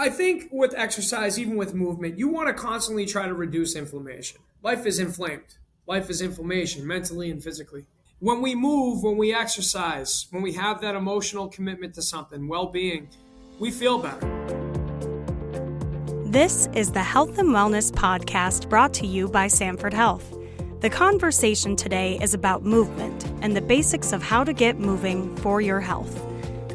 I think with exercise, even with movement, you want to constantly try to reduce inflammation. Life is inflamed. Life is inflammation, mentally and physically. When we move, when we exercise, when we have that emotional commitment to something, well-being, we feel better. This is the Health and Wellness Podcast brought to you by Sanford Health. The conversation today is about movement and the basics of how to get moving for your health.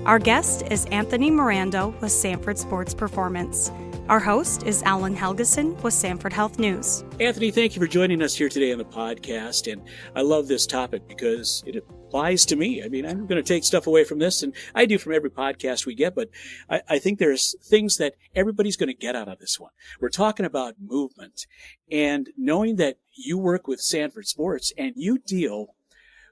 Our guest is Anthony Morando with Sanford Sports Performance. Our host is Alan Helgeson with Sanford Health News. Anthony, thank you for joining us here today on the podcast. And I love this topic because it applies to me. I mean, I'm going to take stuff away from this, and I do from every podcast we get, but I think there's things that everybody's going to get out of this one. We're talking about movement, and knowing that you work with Sanford Sports and you deal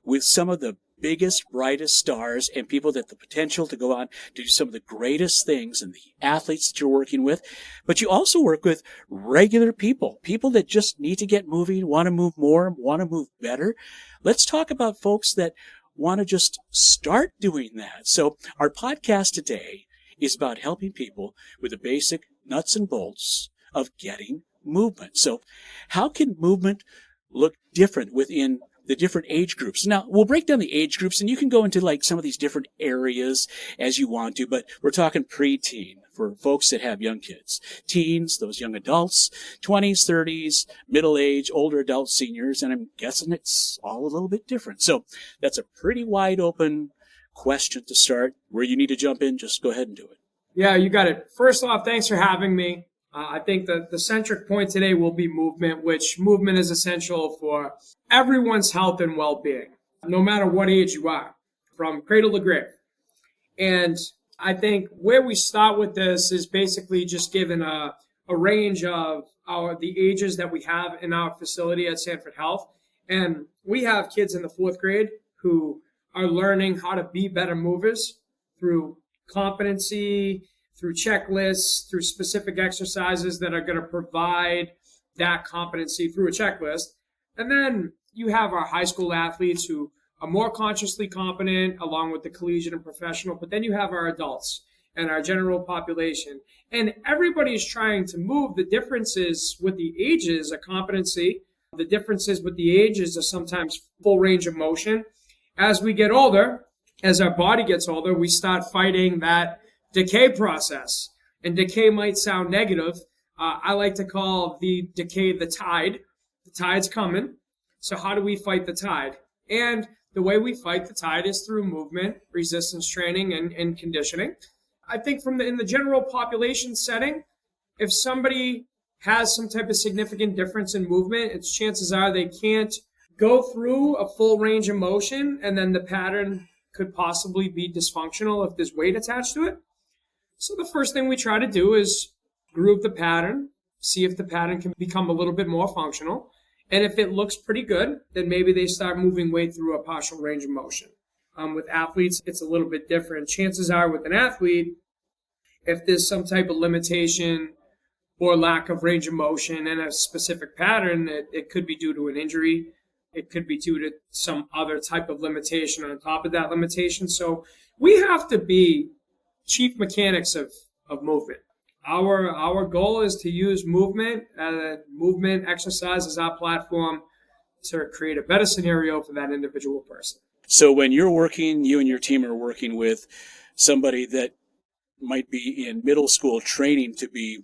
with some of the biggest, brightest stars and people that the potential to go on to do some of the greatest things and the athletes that you're working with. But you also work with regular people that just need to get moving, want to move more, want to move better. Let's talk about folks that want to just start doing that. So our podcast today is about helping people with the basic nuts and bolts of getting movement. So how can movement look different within the different age groups? Now, we'll break down the age groups, and you can go into like some of these different areas as you want to, but we're talking preteen for folks that have young kids, teens, those young adults, 20s, 30s, middle age, older adults, seniors, and I'm guessing it's all a little bit different. So that's a pretty wide open question to start. Where you need to jump in, just go ahead and do it. Yeah, you got it. First off, thanks for having me. I think the centric point today will be movement, which movement is essential for everyone's health and well-being, no matter what age you are, from cradle to grave. And I think where we start with this is basically just given a range of the ages that we have in our facility at Sanford Health. And we have kids in the 4th grade who are learning how to be better movers through competency, through checklists, through specific exercises that are going to provide that competency through a checklist. And then you have our high school athletes who are more consciously competent, along with the collegiate and professional. But then you have our adults and our general population. And everybody's trying to move. The differences with the ages are competency. The differences with the ages are sometimes full range of motion. As we get older, as our body gets older, we start fighting that decay process. And decay might sound negative. I like to call the decay the tide. The tide's coming. So how do we fight the tide? And the way we fight the tide is through movement, resistance training, and conditioning. I think in the general population setting, if somebody has some type of significant difference in movement, it's chances are they can't go through a full range of motion, and then the pattern could possibly be dysfunctional if there's weight attached to it. So the first thing we try to do is groove the pattern, see if the pattern can become a little bit more functional. And if it looks pretty good, then maybe they start moving weight through a partial range of motion. With athletes, it's a little bit different. Chances are with an athlete, if there's some type of limitation or lack of range of motion in a specific pattern, it could be due to an injury. It could be due to some other type of limitation on top of that limitation. So we have to be chief mechanics of movement. Our goal is to use movement exercise as our platform to create a better scenario for that individual person. So when you're working, you and your team are working with somebody that might be in middle school training to be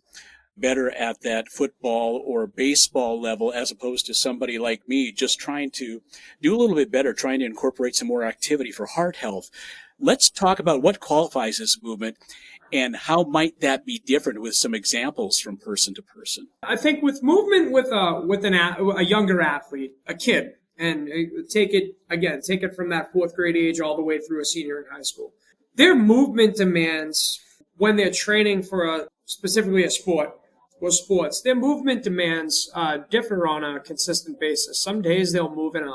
better at that football or baseball level, as opposed to somebody like me just trying to do a little bit better, trying to incorporate some more activity for heart health. Let's talk about what qualifies as movement and how might that be different with some examples from person to person. I think with movement with a younger athlete, a kid, and take it from that 4th grade age all the way through a senior in high school. Their movement demands when they're training for specifically a sport or sports, their movement demands differ on a consistent basis. Some days they'll move in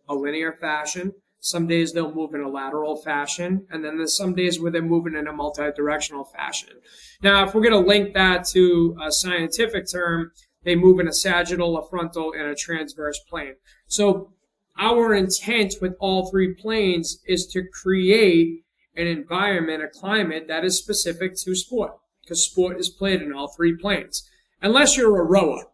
a linear fashion. Some days they'll move in a lateral fashion, and then there's some days where they're moving in a multi-directional fashion. Now, if we're going to link that to a scientific term, they move in a sagittal, a frontal, and a transverse plane. So our intent with all 3 planes is to create an environment, a climate that is specific to sport. because sport is played in all three planes, unless you're a rower,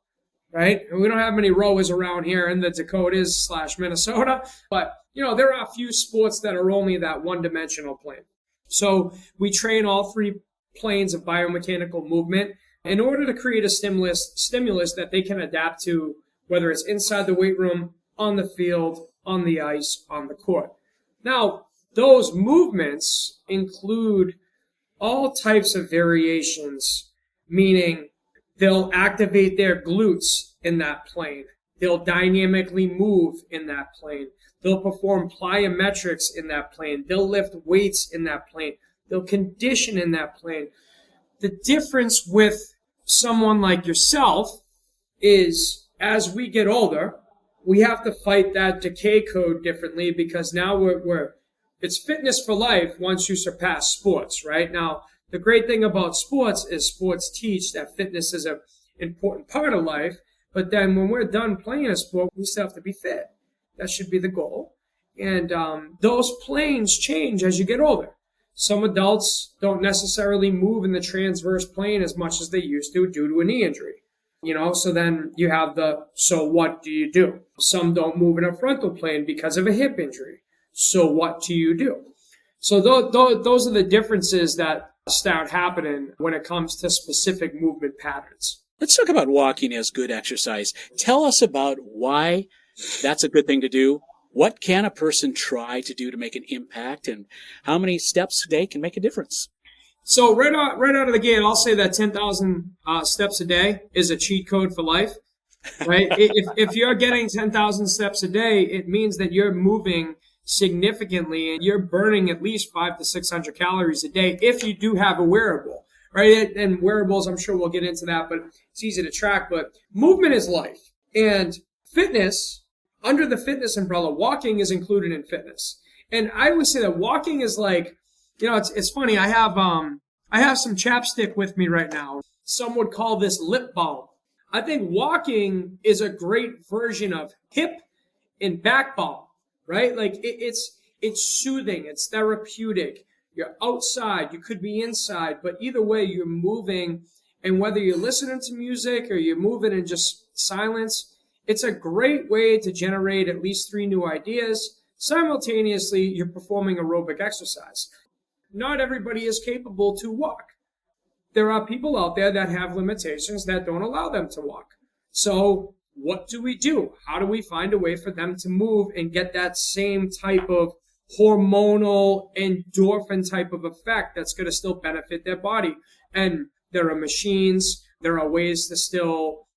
right? And we don't have many rowers around here in the Dakotas / Minnesota, but there are a few sports that are only that one-dimensional plane. So we train all three planes of biomechanical movement in order to create a stimulus that they can adapt to, whether it's inside the weight room, on the field, on the ice, on the court. Now, those movements include all types of variations, meaning they'll activate their glutes in that plane. They'll dynamically move in that plane. They'll perform plyometrics in that plane. They'll lift weights in that plane. They'll condition in that plane. The difference with someone like yourself is, as we get older, we have to fight that decay code differently, because now it's fitness for life once you surpass sports, right? Now, the great thing about sports is sports teach that fitness is an important part of life, but then when we're done playing a sport, we still have to be fit. That should be the goal. And those planes change as you get older. Some adults don't necessarily move in the transverse plane as much as they used to due to a knee injury. So then you have so what do you do? Some don't move in a frontal plane because of a hip injury. So what do you do? So those are the differences that start happening when it comes to specific movement patterns. Let's talk about walking as good exercise. Tell us about why that's a good thing to do. What can a person try to do to make an impact, and how many steps a day can make a difference? So right out of the gate, I'll say that 10,000 steps a day is a cheat code for life, right? if you're getting 10,000 steps a day, it means that you're moving significantly and you're burning at least 500 to 600 calories a day if you do have a wearable, right? And wearables, I'm sure we'll get into that, but it's easy to track. But movement is life. And fitness, under the fitness umbrella, walking is included in fitness. And I would say that walking is like, it's funny. I have some chapstick with me right now. Some would call this lip balm. I think walking is a great version of hip and back balm, right? Like it's soothing. It's therapeutic. You're outside. You could be inside, but either way, you're moving. And whether you're listening to music or you're moving in just silence, it's a great way to generate at least 3 new ideas. Simultaneously, you're performing aerobic exercise. Not everybody is capable to walk. There are people out there that have limitations that don't allow them to walk. So what do we do? How do we find a way for them to move and get that same type of hormonal endorphin type of effect that's going to still benefit their body? And there are machines, there are ways to still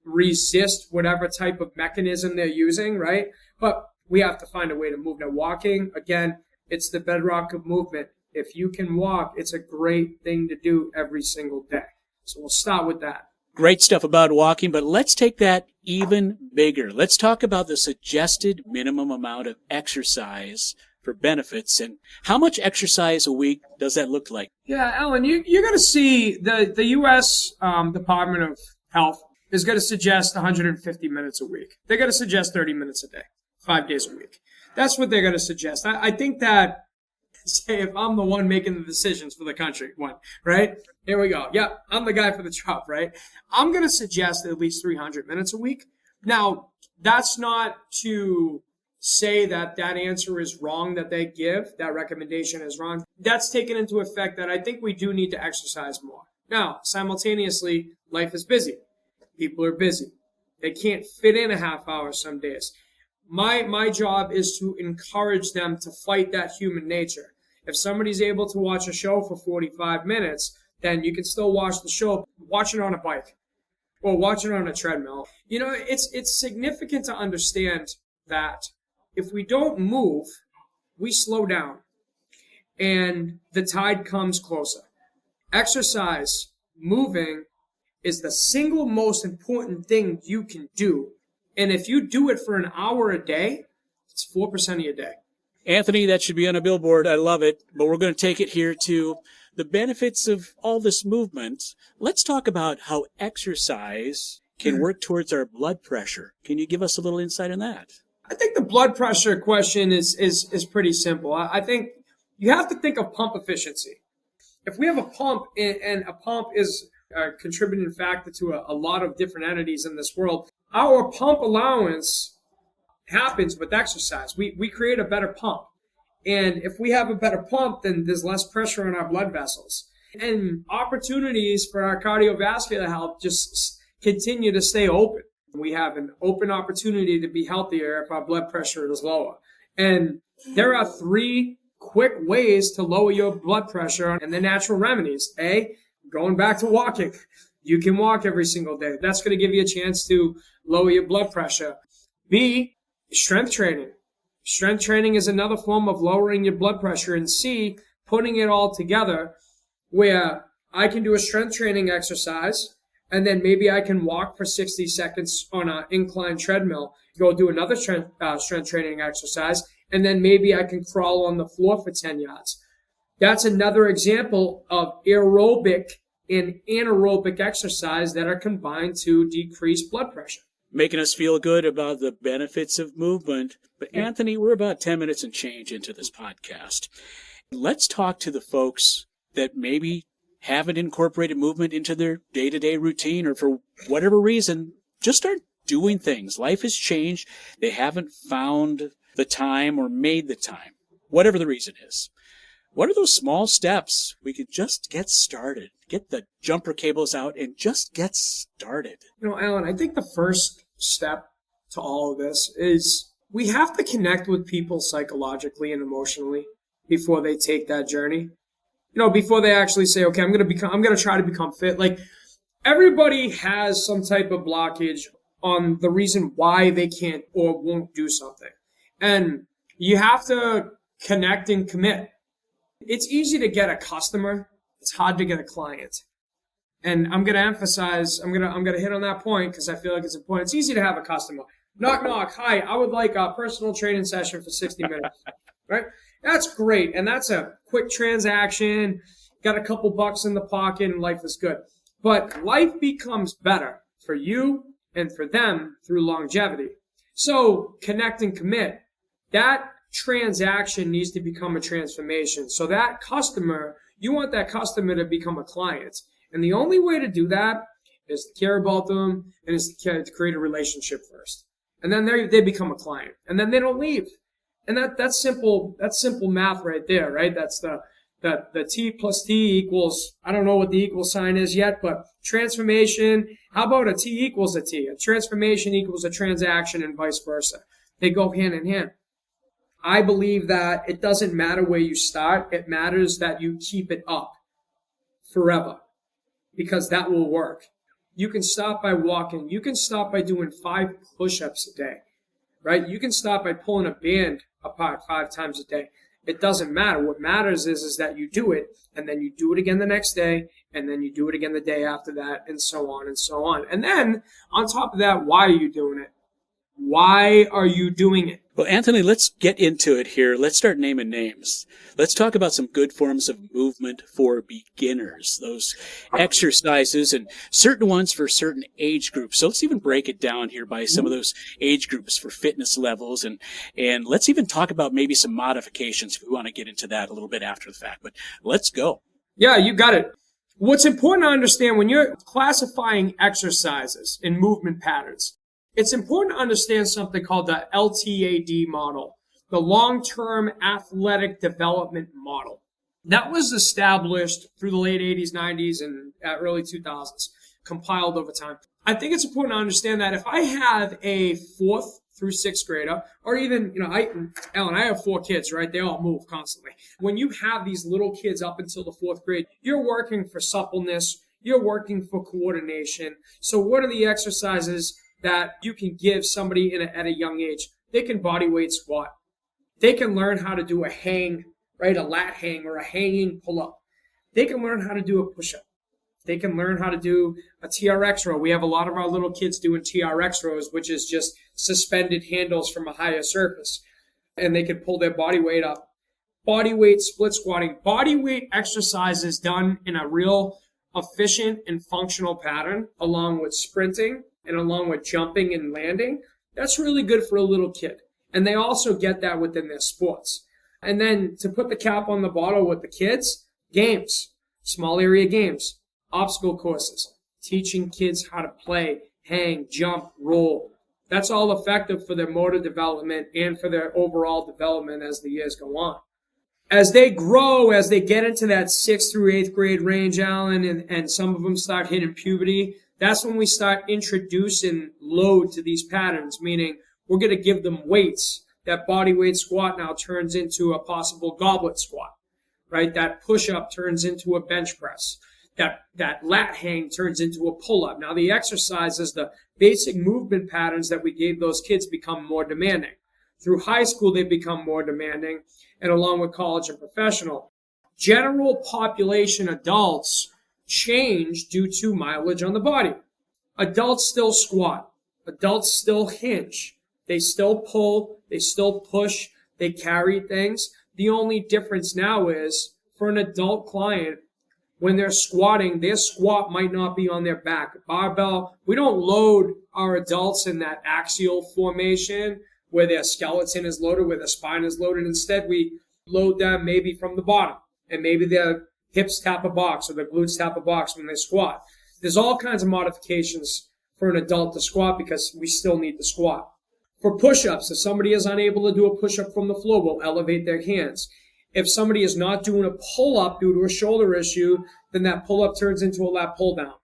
resist whatever type of mechanism they're using, right? But we have to find a way to move. Now, walking, again, it's the bedrock of movement. If you can walk, it's a great thing to do every single day. So we'll start with that. Great stuff about walking, but let's take that even bigger. Let's talk about the suggested minimum amount of exercise for benefits, and how much exercise a week does that look like? Yeah, Alan, you're going to see the U.S. Department of Health is going to suggest 150 minutes a week. They're going to suggest 30 minutes a day, 5 days a week. That's what they're going to suggest. I think that, say, if I'm the one making the decisions for the country, right? Here we go. Yep, I'm the guy for the job, right? I'm going to suggest at least 300 minutes a week. Now, that's not to say that answer is wrong that they give, that recommendation is wrong. That's taken into effect that I think we do need to exercise more. Now, simultaneously, life is busy. People are busy. They can't fit in a half hour some days. My job is to encourage them to fight that human nature. If somebody's able to watch a show for 45 minutes, then you can still watch the show, watch it on a bike or watch it on a treadmill. It's significant to understand that if we don't move, we slow down and the tide comes closer. Exercise, moving, is the single most important thing you can do. And if you do it for an hour a day, it's 4% of your day. Anthony, that should be on a billboard. I love it. But we're going to take it here to the benefits of all this movement. Let's talk about how exercise can work towards our blood pressure. Can you give us a little insight on that? I think the blood pressure question is pretty simple. I think you have to think of pump efficiency. if we have a pump, and a pump is a contributing factor to a lot of different entities in this world, our pump allowance happens with exercise. We create a better pump. And if we have a better pump, then there's less pressure on our blood vessels. And opportunities for our cardiovascular health just continue to stay open. We have an open opportunity to be healthier if our blood pressure is lower. And there are 3 quick ways to lower your blood pressure, and the natural remedies. A, going back to walking. You can walk every single day. That's going to give you a chance to lower your blood pressure. B, strength training. Strength training is another form of lowering your blood pressure. And C, putting it all together where I can do a strength training exercise, and then maybe I can walk for 60 seconds on an incline treadmill, go do another strength training exercise, and then maybe I can crawl on the floor for 10 yards. That's another example of aerobic and anaerobic exercise that are combined to decrease blood pressure. Making us feel good about the benefits of movement. But Anthony, we're about 10 minutes and change into this podcast. Let's talk to the folks that maybe haven't incorporated movement into their day-to-day routine, or for whatever reason, just start doing things. Life has changed. They haven't found the time or made the time, whatever the reason is. What are those small steps we could just get started? Get the jumper cables out and just get started. Alan, I think the first step to all of this is we have to connect with people psychologically and emotionally before they take that journey. Before they actually say, okay, I'm going to try to become fit. Like, everybody has some type of blockage on the reason why they can't or won't do something. And you have to connect and commit. It's easy to get a customer. It's hard to get a client. And I'm going to emphasize, I'm going to hit on that point because I feel like it's important. It's easy to have a customer. Knock, knock. Hi, I would like a personal training session for 60 minutes. Right? That's great. And that's a quick transaction. Got a couple bucks in the pocket and life is good. But life becomes better for you and for them through longevity. So connect and commit. That transaction needs to become a transformation. So that customer, you want that customer to become a client. And the only way to do that is to care about them and is to create a relationship first. And then they become a client. And then they don't leave. And that's simple math right there, right? That's the T plus T equals, I don't know what the equal sign is yet, but transformation, how about a T equals a T? A transformation equals a transaction and vice versa. They go hand in hand. I believe that it doesn't matter where you start. It matters that you keep it up forever, because that will work. You can start by walking. You can start by doing 5 push-ups a day, right? You can start by pulling a band apart 5 times a day. It doesn't matter. What matters is that you do it, and then you do it again the next day, and then you do it again the day after that, and so on and so on. And then on top of that, why are you doing it? Why are you doing it? Well, Anthony, let's get into it here. Let's start naming names. Let's talk about some good forms of movement for beginners, those exercises and certain ones for certain age groups. So let's even break it down here by some of those age groups for fitness levels. And let's even talk about maybe some modifications if we want to get into that a little bit after the fact. But let's go. Yeah, you got it. What's important to understand when you're classifying exercises and movement patterns, it's important to understand something called the LTAD model, the long-term athletic development model. That was established through the late 80s, 90s, and early 2000s, compiled over time. I think it's important to understand that if I have a 4th through 6th grader, or even, Alan, I have 4 kids, right? They all move constantly. When you have these little kids up until the 4th grade, you're working for suppleness, you're working for coordination. So what are the exercises that you can give somebody at a young age? They can bodyweight squat. They can learn how to do a hang, right? A lat hang or a hanging pull-up. They can learn how to do a push-up. They can learn how to do a TRX row. We have a lot of our little kids doing TRX rows, which is just suspended handles from a higher surface. And they can pull their body weight up. Body weight split squatting. Body weight exercises done in a real efficient and functional pattern, along with sprinting and along with jumping and landing. That's really good for a little kid. And they also get that within their sports. And then to put the cap on the bottle with the kids, games. Small area games, obstacle courses, teaching kids how to play, hang, jump, roll. That's all effective for their motor development and for their overall development as the years go on. As they grow, as they get into that 6th through 8th grade range, Alan, and some of them start hitting puberty, that's when we start introducing load to these patterns, meaning we're going to give them weights. That body weight squat now turns into a possible goblet squat, right? That push-up turns into a bench press. That lat hang turns into a pull-up. Now, the exercises, the basic movement patterns that we gave those kids become more demanding. Through high school, they become more demanding, and along with college and professional. General population adults change due to mileage on the body. Adults still squat. Adults still hinge. They still pull. They still push. They carry things. The only difference now is for an adult client, when they're squatting, their squat might not be on their back. Barbell, we don't load our adults in that axial formation where their skeleton is loaded, where their spine is loaded. Instead, we load them maybe from the bottom, and maybe their hips tap a box or their glutes tap a box when they squat. There's all kinds of modifications for an adult to squat because we still need to squat. For push-ups, if somebody is unable to do a push-up from the floor, we'll elevate their hands. If somebody is not doing a pull-up due to a shoulder issue, then that pull-up turns into a lat pull-down.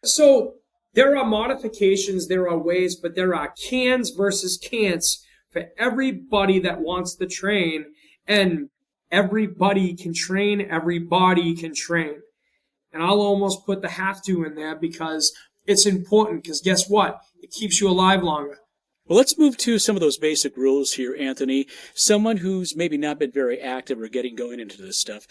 So there are modifications, there are ways, but there are cans versus can'ts for everybody that wants to train, and everybody can train, everybody can train. And I'll almost put the have to in there because it's important, because guess what? It keeps you alive longer. Well, let's move to some of those basic rules here, Anthony. Someone who's maybe not been very active or getting going into this stuff,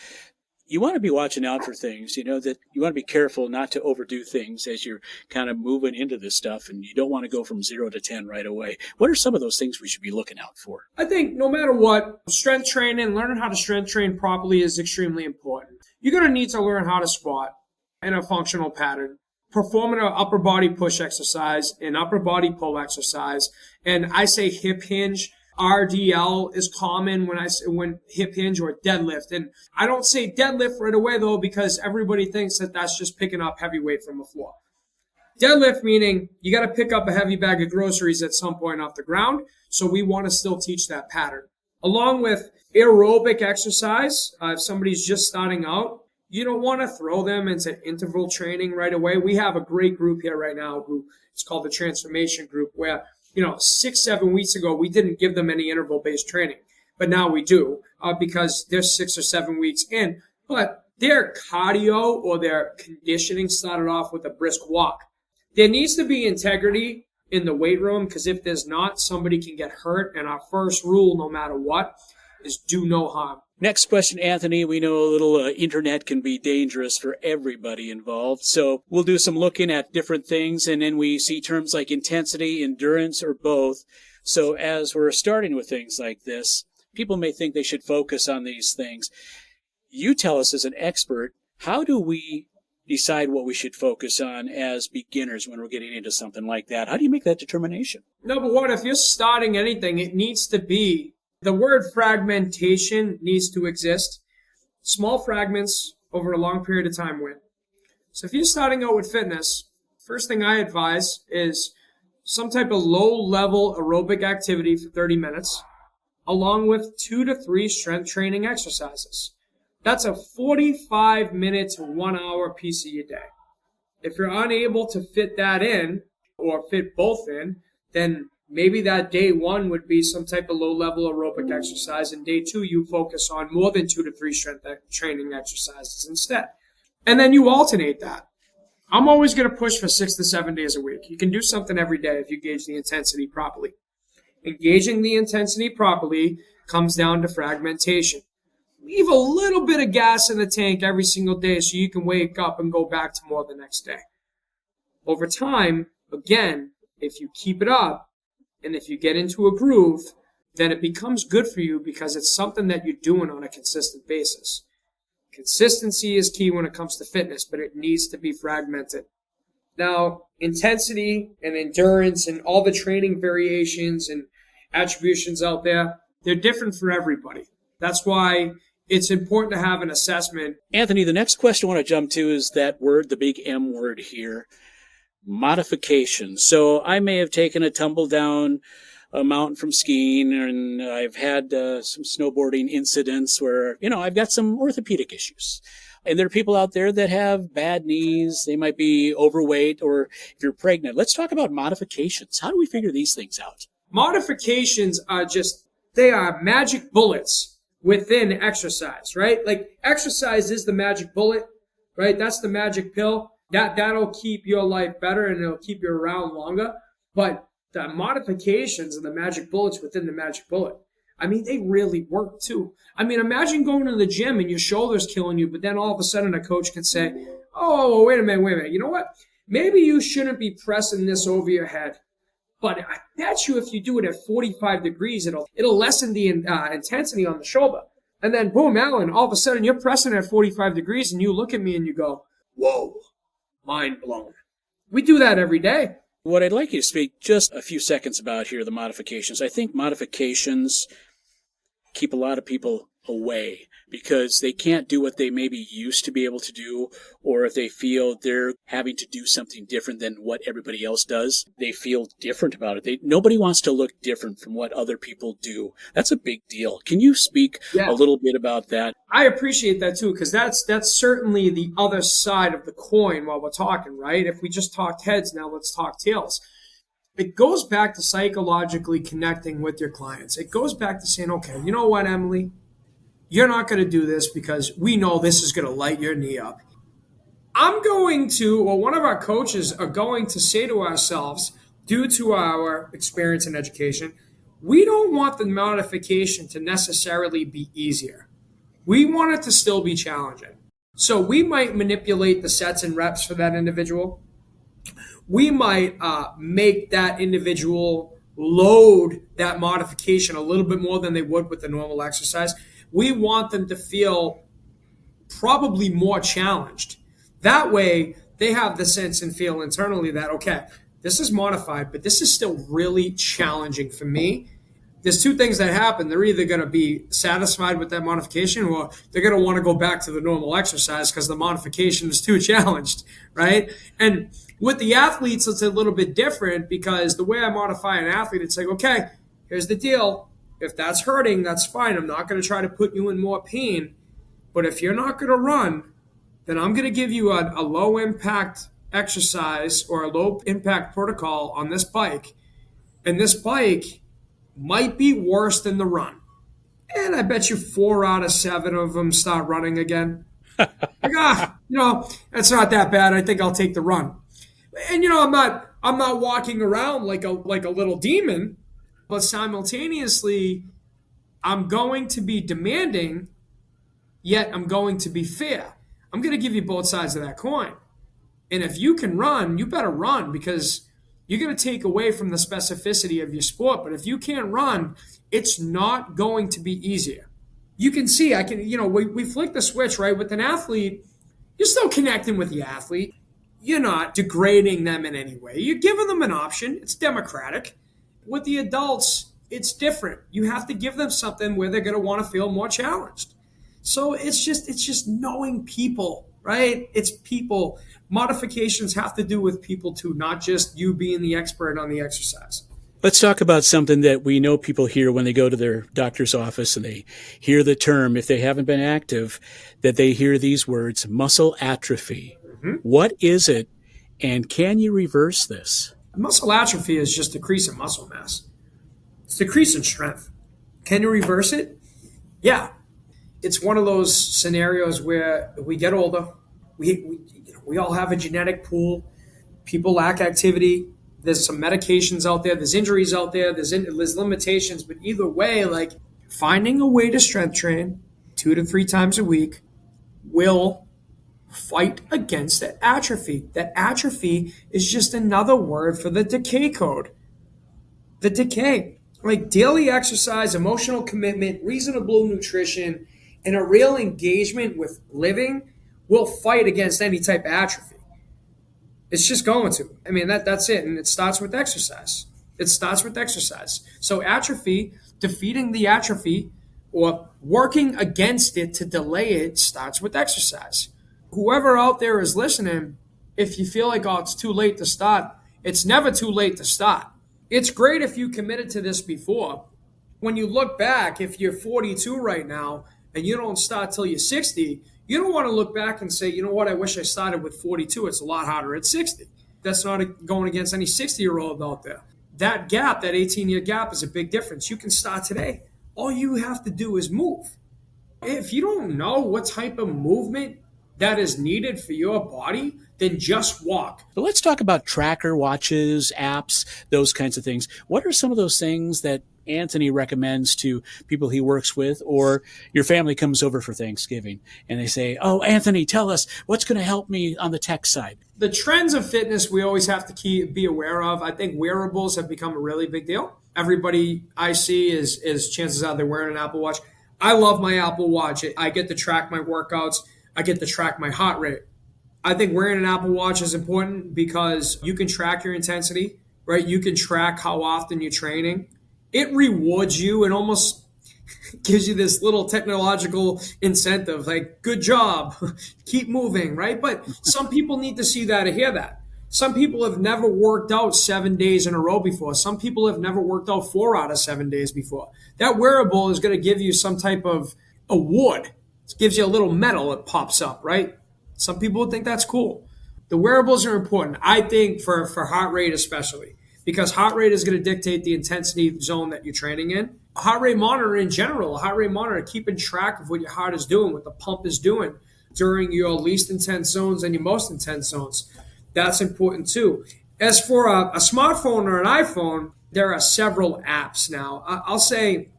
you want to be watching out for things, that you want to be careful not to overdo things as you're kind of moving into this stuff, and you don't want to go from 0 to 10 right away. What are some of those things we should be looking out for? I think no matter what, strength training, learning how to strength train properly is extremely important. You're going to need to learn how to squat in a functional pattern, performing an upper body push exercise, an upper body pull exercise, and I say hip hinge. RDL is common when hip hinge or deadlift. And I don't say deadlift right away, though, because everybody thinks that that's just picking up heavy weight from the floor. Deadlift meaning you got to pick up a heavy bag of groceries at some point off the ground. So we want to still teach that pattern. Along with aerobic exercise, if somebody's just starting out, you don't want to throw them into interval training right away. We have a great group here right now who it's called the Transformation Group, where 6-7 weeks ago, we didn't give them any interval-based training. But now we do because they're 6 or 7 weeks in. But their cardio or their conditioning started off with a brisk walk. There needs to be integrity in the weight room because if there's not, somebody can get hurt. And our first rule, no matter what, is do no harm. Next question, Anthony. We know a little internet can be dangerous for everybody involved. So we'll do some looking at different things, and then we see terms like intensity, endurance, or both. So as we're starting with things like this, people may think they should focus on these things. You tell us as an expert, how do we decide what we should focus on as beginners when we're getting into something like that? How do you make that determination? Number one, if you're starting anything, it needs to be the word fragmentation needs to exist. Small fragments over a long period of time win. So if you're starting out with fitness, first thing I advise is some type of low-level aerobic activity for 30 minutes, along with 2 to 3 strength training exercises. That's a 45-minute to 1 hour piece of your day. If you're unable to fit that in, or fit both in, then maybe that day 1 would be some type of low-level aerobic exercise, and day 2 you focus on more than 2 to 3 strength training exercises instead. And then you alternate that. I'm always going to push for 6 to 7 days a week. You can do something every day if you gauge the intensity properly. Engaging the intensity properly comes down to fragmentation. Leave a little bit of gas in the tank every single day so you can wake up and go back to more the next day. Over time, again, if you keep it up, and if you get into a groove, then it becomes good for you because it's something that you're doing on a consistent basis. Consistency is key when it comes to fitness, but it needs to be fragmented. Now, intensity and endurance and all the training variations and attributions out there, they're different for everybody. That's why it's important to have an assessment. Anthony, the next question I want to jump to is that word, the big M word here, modification. So I may have taken a tumble down a mountain from skiing, and I've had some snowboarding incidents where, I've got some orthopedic issues. And there are people out there that have bad knees. They might be overweight, or if you're pregnant. Let's talk about modifications. How do we figure these things out? Modifications are they are magic bullets within exercise, right? Like exercise is the magic bullet, right? That's the magic pill. That'll keep your life better and it'll keep you around longer. But the modifications and the magic bullets within the magic bullet, I mean, they really work too. I mean, imagine going to the gym and your shoulder's killing you, but then all of a sudden a coach can say, oh, wait a minute. You know what? Maybe you shouldn't be pressing this over your head. But I bet you if you do it at 45 degrees, it'll lessen the intensity on the shoulder. And then boom, Alan, all of a sudden you're pressing at 45 degrees and you look at me and you go, whoa, mind blown. We do that every day. What I'd like you to speak just a few seconds about here, the modifications. I think modifications keep a lot of people away because they can't do what they maybe used to be able to do, or if they feel they're having to do something different than what everybody else does, they feel different about it. Nobody wants to look different from what other people do. That's a big deal. Can you speak a little bit about that? I appreciate that too, because that's certainly the other side of the coin while we're talking, right? If we just talked heads, now let's talk tails. It goes back to psychologically connecting with your clients. It goes back to saying, okay, you know what, Emily? You're not going to do this because we know this is going to light your knee up. One of our coaches are going to say to ourselves, due to our experience in education, we don't want the modification to necessarily be easier. We want it to still be challenging. So we might manipulate the sets and reps for that individual. We might make that individual load that modification a little bit more than they would with the normal exercise. We want them to feel probably more challenged. That way, they have the sense and feel internally that, okay, this is modified, but this is still really challenging for me. There's two things that happen. They're either going to be satisfied with that modification or they're going to want to go back to the normal exercise because the modification is too challenged, right? And with the athletes, it's a little bit different because the way I modify an athlete, it's like, okay, here's the deal. If that's hurting, that's fine. I'm not going to try to put you in more pain. But if you're not going to run, then I'm going to give you a low-impact exercise or a low-impact protocol on this bike. And this bike might be worse than the run. And I bet you 4 out of 7 of them start running again. That's not that bad. I think I'll take the run. And, I'm not walking around like a little demon. But simultaneously, I'm going to be demanding, yet I'm going to be fair. I'm going to give you both sides of that coin. And if you can run, you better run because you're going to take away from the specificity of your sport. But if you can't run, it's not going to be easier. You can see, we flick the switch, right? With an athlete, you're still connecting with the athlete. You're not degrading them in any way. You're giving them an option. It's democratic. With the adults, it's different. You have to give them something where they're going to want to feel more challenged. So it's just knowing people, right? It's people. Modifications have to do with people too, not just you being the expert on the exercise. Let's talk about something that we know people hear when they go to their doctor's office and they hear the term, if they haven't been active, that they hear these words, muscle atrophy. Mm-hmm. What is it, and can you reverse this? Muscle atrophy is just decrease in muscle mass. It's decrease in strength. Can you reverse it? Yeah. It's one of those scenarios where we get older. We all have a genetic pool. People lack activity. There's some medications out there. There's injuries out there. There's limitations. But either way, like finding a way to strength train 2 to 3 times a week will fight against that atrophy. That atrophy is just another word for the decay code. The decay. Like daily exercise, emotional commitment, reasonable nutrition, and a real engagement with living will fight against any type of atrophy. It's just going to. I mean, that's it. And it starts with exercise. So atrophy, defeating the atrophy or working against it to delay it starts with exercise. Whoever out there is listening, if you feel like, oh, it's too late to start, it's never too late to start. It's great if you committed to this before. When you look back, if you're 42 right now and you don't start till you're 60, you don't want to look back and say, you know what, I wish I started with 42. It's a lot harder at 60. That's not going against any 60-year-old out there. That gap, that 18-year gap is a big difference. You can start today. All you have to do is move. If you don't know what type of movement that is needed for your body, then just walk. But let's talk about tracker watches, apps, those kinds of things. What are some of those things that Anthony recommends to people he works with, or your family comes over for Thanksgiving and they say, oh, Anthony, tell us what's going to help me on the tech side? The trends of fitness we always have to be aware of. I think wearables have become a really big deal. Everybody I see is chances are they're wearing an Apple Watch. I love my Apple Watch. I get to track my workouts. I get to track my heart rate. I think wearing an Apple Watch is important because you can track your intensity, right? You can track how often you're training. It rewards you and almost gives you this little technological incentive, like, good job, keep moving, right? But some people need to see that or hear that. Some people have never worked out 7 days in a row before. Some people have never worked out 4 out of 7 days before. That wearable is going to give you some type of award. It gives you a little medal that pops up, right? Some people think that's cool. The wearables are important, I think, for heart rate especially, because heart rate is going to dictate the intensity zone that you're training in. A heart rate monitor in general, a heart rate monitor, keeping track of what your heart is doing, what the pump is doing during your least intense zones and your most intense zones. That's important too. As for a smartphone or an iPhone, there are several apps now. I'll say,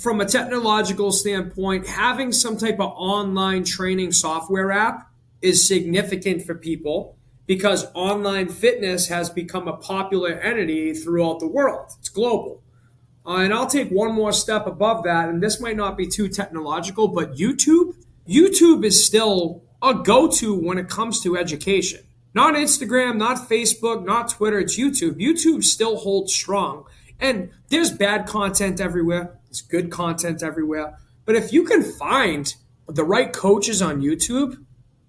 from a technological standpoint, having some type of online training software app is significant for people because online fitness has become a popular entity throughout the world. It's global. And I'll take one more step above that, and this might not be too technological, but YouTube is still a go-to when it comes to education. Not Instagram, not Facebook, not Twitter, it's YouTube. YouTube still holds strong. And there's bad content everywhere. There's good content everywhere. But if you can find the right coaches on YouTube,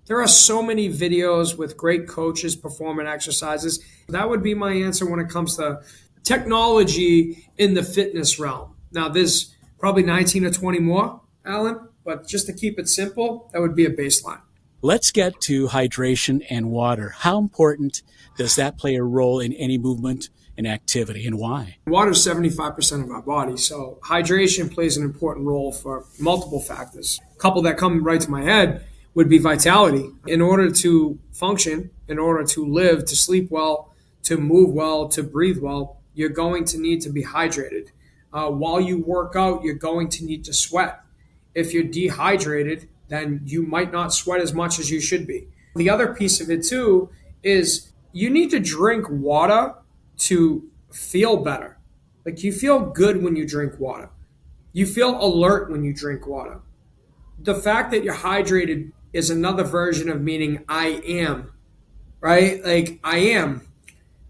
there are so many videos with great coaches performing exercises. That would be my answer when it comes to technology in the fitness realm. Now, there's probably 19 or 20 more, Alan, but just to keep it simple, that would be a baseline. Let's get to hydration and water. How important does that play a role in any movement and activity, and why? Water is 75% of our body, so hydration plays an important role for multiple factors. A couple that come right to my head would be vitality. In order to function, in order to live, to sleep well, to move well, to breathe well, you're going to need to be hydrated. While you work out, you're going to need to sweat. If you're dehydrated, then you might not sweat as much as you should be. The other piece of it too is you need to drink water to feel better. Like, you feel good when you drink water. You feel alert when you drink water. The fact that you're hydrated is another version of meaning I am, right? Like, I am.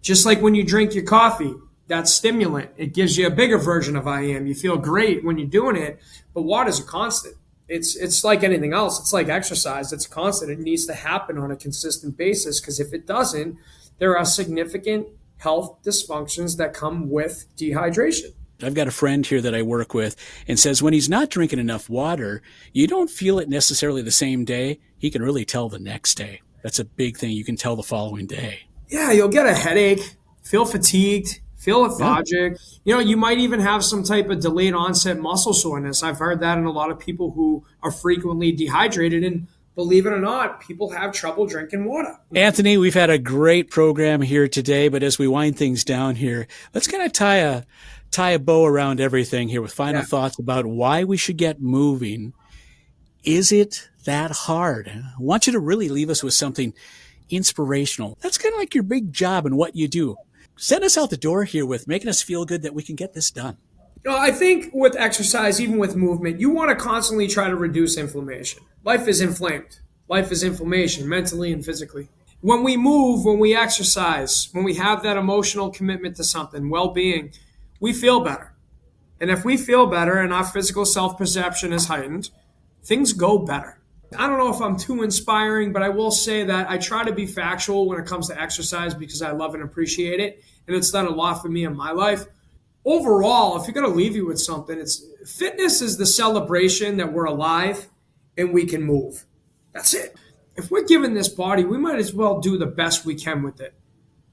Just like when you drink your coffee, that stimulant, it gives you a bigger version of I am. You feel great when you're doing it, but water's a constant. It's like anything else. It's like exercise. It's constant. It needs to happen on a consistent basis, because if it doesn't, there are significant health dysfunctions that come with dehydration. I've got a friend here that I work with and says when he's not drinking enough water, you don't feel it necessarily the same day. He can really tell the next day. That's a big thing. You can tell the following day. Yeah, you'll get a headache, feel fatigued, feel lethargic. Yeah. You might even have some type of delayed onset muscle soreness. I've heard that in a lot of people who are frequently dehydrated, and believe it or not, people have trouble drinking water. Anthony, we've had a great program here today, but as we wind things down here, let's kind of tie a bow around everything here with final thoughts about why we should get moving. Is it that hard? I want you to really leave us with something inspirational. That's kind of like your big job and what you do. Send us out the door here with making us feel good that we can get this done. I think with exercise, even with movement, you want to constantly try to reduce inflammation. Life is inflamed. Life is inflammation, mentally and physically. When we move, when we exercise, when we have that emotional commitment to something, well-being, we feel better. And if we feel better and our physical self-perception is heightened, things go better. I don't know if I'm too inspiring, but I will say that I try to be factual when it comes to exercise because I love and appreciate it. And it's done a lot for me in my life. Overall, if you're going to leave you with something, it's fitness is the celebration that we're alive and we can move. That's it. If we're given this body, we might as well do the best we can with it.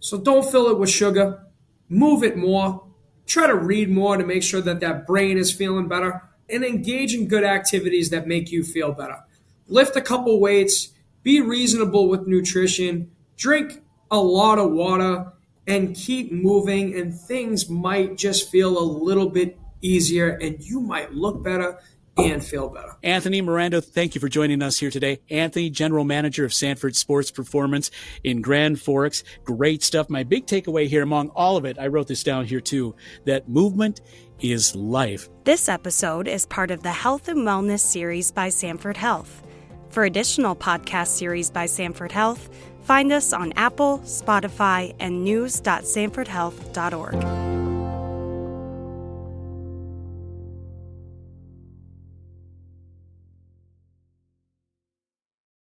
So don't fill it with sugar. Move it more. Try to read more to make sure that that brain is feeling better. And engage in good activities that make you feel better. Lift a couple weights. Be reasonable with nutrition. Drink a lot of water. And keep moving. And things might just feel a little bit easier. And you might look better and feel better. Anthony Morando, thank you for joining us here today. Anthony, General Manager of Sanford Sports Performance in Grand Forks. Great stuff. My big takeaway here among all of it, I wrote this down here too, that movement is life. This episode is part of the Health and Wellness series by Sanford Health. For additional podcast series by Sanford Health, find us on Apple, Spotify, and news.sanfordhealth.org.